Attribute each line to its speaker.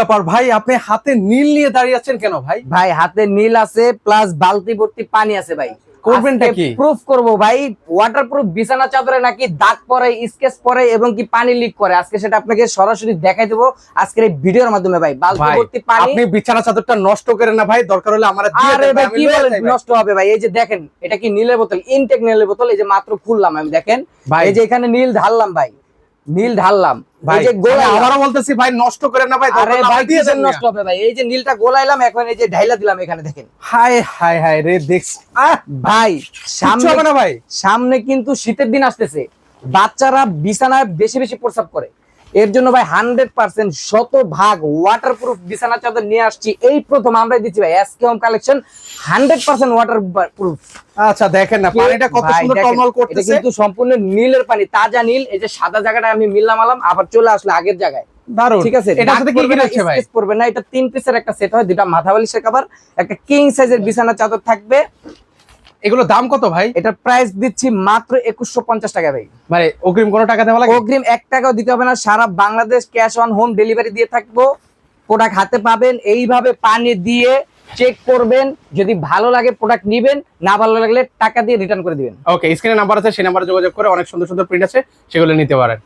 Speaker 1: ব্যাপার ভাই, আপনি হাতে নীল নিয়ে দাঁড়িয়ে আছেন কেন ভাই?
Speaker 2: ভাই হাতে নীল আছে প্লাস বালতি ভর্তি পানি আছে ভাই।
Speaker 1: করবেনটা কি?
Speaker 2: প্রুফ করব ভাই, ওয়াটারপ্রুফ বিছানা চাদরে নাকি দাগ পড়ে, স্কেচ পড়ে এবং কি পানি লিক করে। আজকে সেটা আপনাকে সরাসরি দেখাই দেবো আজকের এই ভিডিওর মাধ্যমে ভাই। বালতি
Speaker 1: ভাই,
Speaker 2: ভর্তি পানি।
Speaker 1: আপনি বিছানা চাদরটা নষ্ট করেন না ভাই, দরকার হলে আমরা দিয়ে
Speaker 2: আরে
Speaker 1: দেব
Speaker 2: ভাই
Speaker 1: আমি
Speaker 2: কি
Speaker 1: লয়ে
Speaker 2: বলেন
Speaker 1: যাই ভাই।
Speaker 2: নষ্ট হবে ভাই? এই যে দেখেন, এটা কি নীলের বোতল, ইনটেক নীলের বোতল। এই যে মাত্র খুললাম আমি, দেখেন
Speaker 1: ভাই।
Speaker 2: এই যে এখানে নীল ঢাললাম ভাই, নীল ঢাললাম।
Speaker 1: ভাই
Speaker 2: এই যে
Speaker 1: আমি
Speaker 2: গোলাইলাম।
Speaker 1: আবারও বলতেছি ভাই, নষ্ট করেন না ভাই, দরকার
Speaker 2: আরে
Speaker 1: হলে
Speaker 2: ভাই
Speaker 1: আমরা দিয়ে
Speaker 2: কিসের
Speaker 1: দেব
Speaker 2: নষ্ট হবে ভাই? এই যে নীলটা গোলাইলাম, এখন এই যে ঢাইলা দিলাম এখানে দেখেন
Speaker 1: হায় হায় হায় রে, দেখছ
Speaker 2: ভাই।
Speaker 1: কিচ্ছু হবে না ভাই।
Speaker 2: সামনে কিন্তু শীতের দিন আসতেছে, বাচ্চারা বিছানায় বেশি বেশি প্রস্রাব করে। এর জন্য ভাই 100% শতভাগ ওয়াটারপ্রুফ বিছানা চাদর নিয়ে আসছি। এই প্রথম আমরাই দিচ্ছি ভাই, এসকে হোম কালেকশন 100% ওয়াটারপ্রুফ।
Speaker 1: আচ্ছা দেখেন না পানিটা কত
Speaker 2: ভাই
Speaker 1: সুন্দর
Speaker 2: দেখেন,
Speaker 1: টলমল
Speaker 2: এটা
Speaker 1: করতেছে।
Speaker 2: কিন্তু সম্পূর্ণ নীলের পানি, তাজা নীল। এই যে সাদা জায়গাটা আমি মিললাম আলাম, আবার চলে আসলো আগের জায়গায়।
Speaker 1: দারুণ।
Speaker 2: ঠিক আছে,
Speaker 1: এটার সাথে কি কি রয়েছে ভাই?
Speaker 2: স্কেচ পড়বে না। এটা 3 পিসের একটা সেট হয়, দুটা মাথা বালিশের কভার, একটা কিং সাইজের বিছানা চাদর থাকবে।
Speaker 1: এগুলো দাম কত ভাই?
Speaker 2: এটার প্রাইস দিচ্ছি মাত্র 2150 টাকা ভাই।
Speaker 1: মানে অগ্রিম কোনো টাকা দেওয়া লাগে?
Speaker 2: অগ্রিম 1 টাকাও দিতে হবে না, সারা Bangladesh cash on home delivery দিয়ে থাকবো। প্রোডাক্ট হাতে পাবেন, এইভাবে পানি দিয়ে চেক করবেন, যদি ভালো লাগে প্রোডাক্ট নিবেন, না ভালো লাগলে টাকা দিয়ে রিটার্ন করে দিবেন।
Speaker 1: ওকে, স্ক্রিনে নাম্বার আছে, সেই নাম্বারে যোগাযোগ করে অনেক সুন্দর সুন্দর প্রিন্ট আছে, সেগুলো নিতে পারেন।